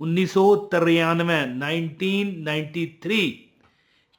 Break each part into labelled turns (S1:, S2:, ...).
S1: 1993 1993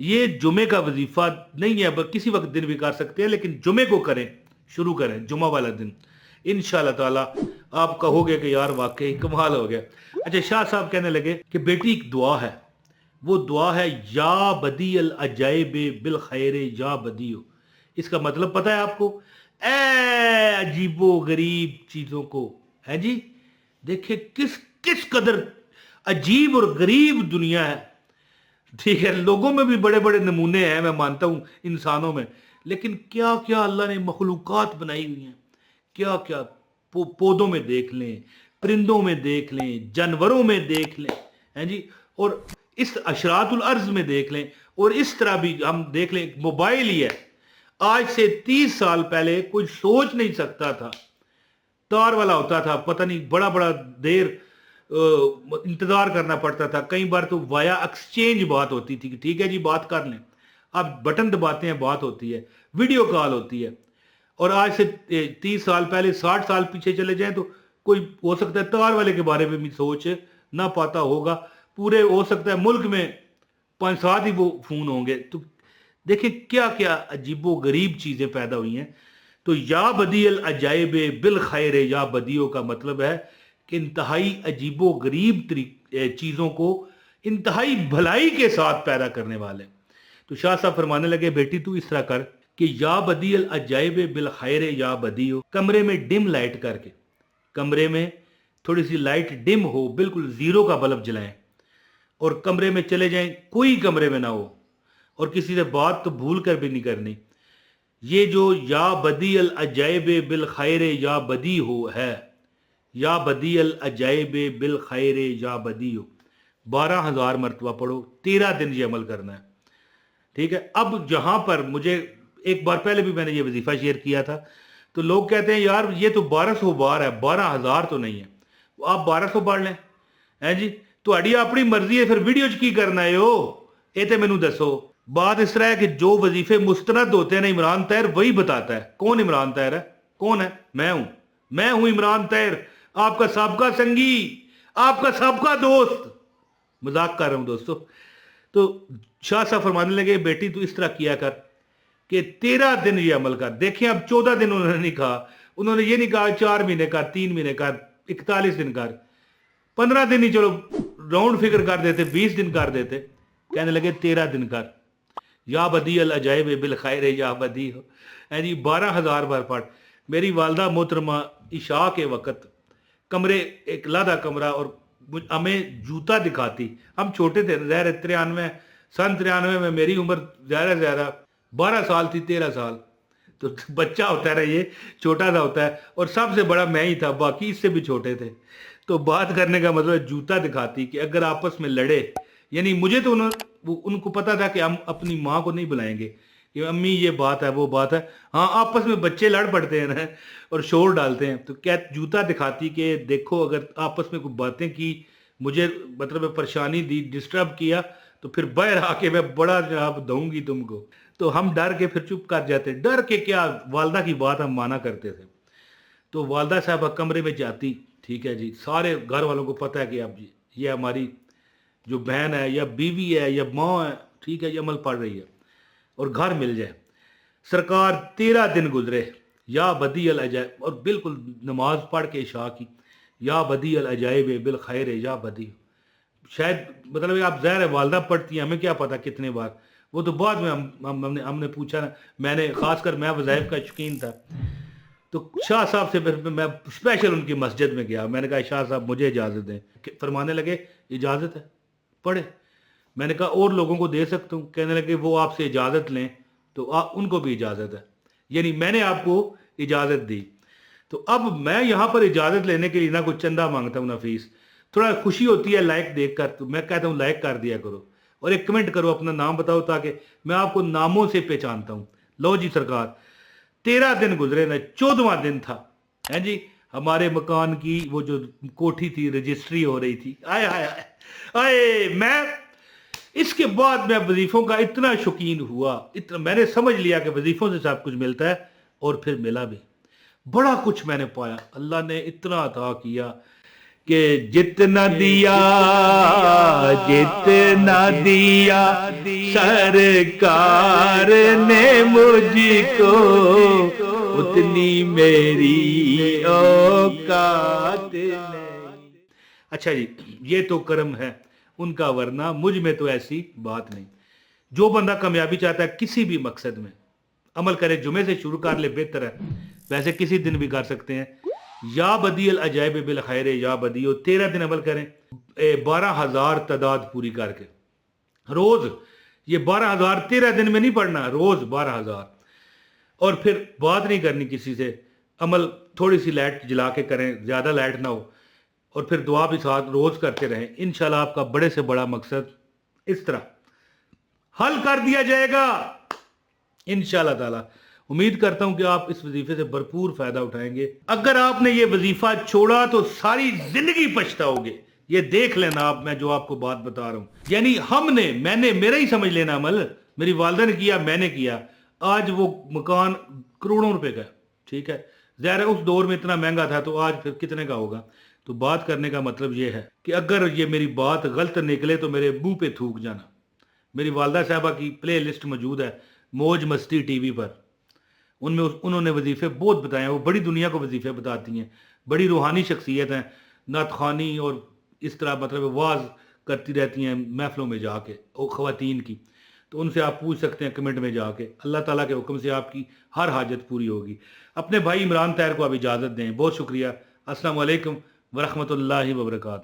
S1: یہ جمعے کا وظیفہ نہیں ہے، کسی وقت دن بھی کر سکتے ہیں، لیکن جمعے کو کریں، شروع کریں جمعہ والا دن، انشاءاللہ تعالی آپ کہو گے کہ یار واقعی کمال ہو گیا۔ اچھا، شاہ صاحب کہنے لگے کہ بیٹی ایک دعا ہے، وہ دعا ہے یا بدی العجائب بالخیر یا بدیو۔ اس کا مطلب پتہ ہے آپ کو؟ اے عجیب و غریب چیزوں کو، ہے جی، دیکھیں کس قدر عجیب اور غریب دنیا ہے، ٹھیک ہے، لوگوں میں بھی بڑے بڑے نمونے ہیں، میں مانتا ہوں انسانوں میں، لیکن کیا کیا اللہ نے مخلوقات بنائی ہوئی ہیں، کیا کیا پودوں میں دیکھ لیں، پرندوں میں دیکھ لیں، جانوروں میں دیکھ لیں، ہیں جی، اور اس اشراط الارض میں دیکھ لیں، اور اس طرح بھی ہم دیکھ لیں، موبائل ہی ہے، آج سے 30 سال پہلے کوئی سوچ نہیں سکتا تھا، تار والا ہوتا تھا، پتہ نہیں بڑا بڑا دیر انتظار کرنا پڑتا تھا، کئی بار تو وایا ایکسچینج بات ہوتی تھی کہ ٹھیک ہے جی بات کر لیں، اب بٹن دباتے ہیں بات ہوتی ہے، ویڈیو کال ہوتی ہے، اور آج سے 30 سال پہلے 60 سال پیچھے چلے جائیں تو کوئی ہو سکتا ہے تار والے کے بارے میں بھی سوچ نہ پاتا ہوگا، پورے ہو سکتا ہے ملک میں 5-7 ہی وہ فون ہوں گے۔ تو دیکھیں کیا کیا عجیب و غریب چیزیں پیدا ہوئی ہیں۔ تو یا بدی العجائب بالخیر یا بدیو کا مطلب ہے کہ انتہائی عجیب و غریب چیزوں کو انتہائی بھلائی کے ساتھ پیدا کرنے والے۔ تو شاہ صاحب فرمانے لگے بیٹی تو اس طرح کر کہ یا بدی العجائب بالخیر یا بدیو، کمرے میں ڈم لائٹ کر کے، کمرے میں تھوڑی سی لائٹ ڈم ہو، بالکل زیرو کا بلب جلائیں، اور کمرے میں چلے جائیں، کوئی کمرے میں نہ ہو، اور کسی سے بات تو بھول کر بھی نہیں کرنی۔ یہ جو یا بدی العجائب بالخیر یا بدی ہو ہے، یا بدی العجائب بالخیر یا بدی ہو 12,000 مرتبہ پڑھو، 13 دن یہ عمل کرنا ہے، ٹھیک ہے۔ اب جہاں پر مجھے ایک بار پہلے بھی میں نے یہ وظیفہ شیئر کیا تھا، تو لوگ کہتے ہیں یار یہ تو 1200 بار ہے، 12,000 تو نہیں ہے، آپ 1200 پڑھ لیں، ہیں جی، تو اڑی اپنی مرضی ہے، پھر ویڈیو کی کرنا ہے ہو، یہ تو مینوں دسو۔ بات اس طرح ہے کہ جو وظیفے مستند ہوتے ہیں نا، عمران طاہر وہی بتاتا ہے۔ کون عمران طاہر ہے؟ کون ہے؟ میں ہوں عمران طاہر، آپ کا سابقہ سنگی، آپ کا سابقہ دوست، مذاق کر رہا ہوں دوستو۔ تو شاہ صاحب فرمانے لگے بیٹی تو اس طرح کیا کر کہ 13 دن یہ عمل کر۔ دیکھیں اب 14 دن انہوں نے نہیں کہا، انہوں نے یہ نہیں کہا 4 مہینے کر، 3 مہینے کر، 41 دن کر، 15 دن ہی چلو راؤنڈ فگر کر دیتے، 20 دن کر دیتے، کہنے لگے 13 دن کر، یا بدی العجائب بالخیر یا بدی ہو، اے جی 12,000 بار پڑھ۔ میری والدہ محترمہ عشاء کے وقت کمرے، ایک لادہ کمرہ، اور ہمیں جوتا دکھاتی، ہم چھوٹے تھے، ظاہر 93 میں میری عمر زیادہ 12 سال تھی، 13 سال، تو بچہ ہوتا ہے نا، یہ چھوٹا سا ہوتا ہے، اور سب سے بڑا میں ہی تھا، باقی اس سے بھی چھوٹے تھے، تو بات کرنے کا مطلب جوتا دکھاتی کہ اگر آپس میں لڑے، یعنی مجھے تو ان کو پتا تھا کہ ہم اپنی ماں کو نہیں بلائیں گے کہ امی یہ بات ہے وہ بات ہے، ہاں آپس میں بچے لڑ پڑتے ہیں نا اور شور ڈالتے ہیں، تو کیا جوتا دکھاتی کہ دیکھو اگر آپس میں کوئی باتیں کی، مجھے مطلب پریشانی دی، ڈسٹرب کیا، تو پھر باہر آ کے میں بڑا جواب دوں گی تم کو۔ تو ہم ڈر کے پھر چپ کر جاتے، ڈر کے کیا، والدہ کی بات ہم مانا کرتے تھے۔ تو والدہ صاحبہ کمرے میں جاتی، ٹھیک ہے جی، سارے گھر والوں کو پتہ ہے کہ اب یہ ہماری جو بہن ہے یا بیوی ہے یا ماں ہے، ٹھیک ہے، یہ عمل پڑھ رہی ہے، اور گھر مل جائے۔ سرکار 13 دن گزرے، یا بدی العجائب، اور بالکل نماز پڑھ کے عشاء کی، یا بدی العجائب بالخیر یا بدی، شاید مطلب آپ ظاہر ہے والدہ پڑھتی ہیں، ہمیں کیا پتا کتنے بار، وہ تو بعد میں ہم نے پوچھا نا، میں نے خاص کر میں وظائف کا شوقین تھا، تو شاہ صاحب سے پھر میں اسپیشل ان کی مسجد میں گیا، میں نے کہا شاہ صاحب مجھے اجازت دیں، فرمانے لگے اجازت ہے پڑھے۔ میں نے کہا اور لوگوں کو دے سکتا ہوں؟ کہنے لگے وہ آپ سے اجازت لیں تو ان کو بھی اجازت ہے، یعنی میں نے آپ کو اجازت دی۔ تو اب میں یہاں پر اجازت لینے کے لیے نہ کوئی چندہ مانگتا ہوں نہ فیس، تھوڑا خوشی ہوتی ہے لائک دیکھ کر، تو میں کہتا ہوں لائک کر دیا کرو، اور ایک کمنٹ کرو، اپنا نام بتاؤ تاکہ میں آپ کو ناموں سے پہچانتا ہوں۔ لو جی سرکار 13 دن گزرے نا، 14واں دن تھا، ہیں جی، ہمارے مکان کی وہ جو کوٹھی تھی رجسٹری ہو رہی تھی، آئے آئے آئے آئے، میں اس کے بعد میں وظیفوں کا اتنا شوقین ہوا، اتنا میں نے سمجھ لیا کہ وظیفوں سے سب کچھ ملتا ہے، اور پھر ملا بھی بڑا کچھ میں نے پایا، اللہ نے اتنا عطا کیا کہ جتنا دیا سرکار نے مجھ کو اتنی میری اوقات نہیں۔ اچھا جی، یہ تو کرم ہے ان کا، ورنہ مجھ میں تو ایسی بات نہیں۔ جو بندہ کامیابی چاہتا ہے کسی بھی مقصد میں، عمل کرے، جمعے سے شروع کر لے بہتر ہے، ویسے کسی دن بھی کر سکتے ہیں۔ یا بدی العجائب بالخیر یا بدی، 13 دن عمل کریں، 12,000 تعداد پوری کر کے روز، یہ 12,000 13 دن میں نہیں پڑھنا، روز 12,000۔ اور پھر بات نہیں کرنی کسی سے، عمل تھوڑی سی لائٹ جلا کے کریں، زیادہ لائٹ نہ ہو، اور پھر دعا بھی ساتھ روز کرتے رہیں، انشاءاللہ آپ کا بڑے سے بڑا مقصد اس طرح حل کر دیا جائے گا انشاءاللہ تعالی۔ امید کرتا ہوں کہ آپ اس وظیفے سے بھرپور فائدہ اٹھائیں گے۔ اگر آپ نے یہ وظیفہ چھوڑا تو ساری زندگی پچھتاؤ گے، یہ دیکھ لینا آپ، میں جو آپ کو بات بتا رہا ہوں، یعنی میں نے میرا ہی سمجھ لینا عمل، میری والدہ نے کیا، میں نے کیا، آج وہ مکان کروڑوں روپے کا، ٹھیک ہے، ظاہر ہے اس دور میں اتنا مہنگا تھا، تو آج پھر کتنے کا ہوگا۔ تو بات کرنے کا مطلب یہ ہے کہ اگر یہ میری بات غلط نکلے تو میرے منہ پہ تھوک جانا۔ میری والدہ صاحبہ کی پلے لسٹ موجود ہے موج مستی ٹی وی پر، ان میں انہوں نے وظیفے بہت بتائے ہیں، وہ بڑی دنیا کو وظیفے بتاتی ہیں، بڑی روحانی شخصیت ہیں، نعت خوانی اور اس طرح مطلب واز کرتی رہتی ہیں محفلوں میں جا کے، وہ خواتین کی، تو ان سے آپ پوچھ سکتے ہیں کمنٹ میں جا کے، اللہ تعالیٰ کے حکم سے آپ کی ہر حاجت پوری ہوگی۔ اپنے بھائی عمران طاہر کو اب اجازت دیں، بہت شکریہ، السلام علیکم ورحمۃ اللہ وبرکاتہ۔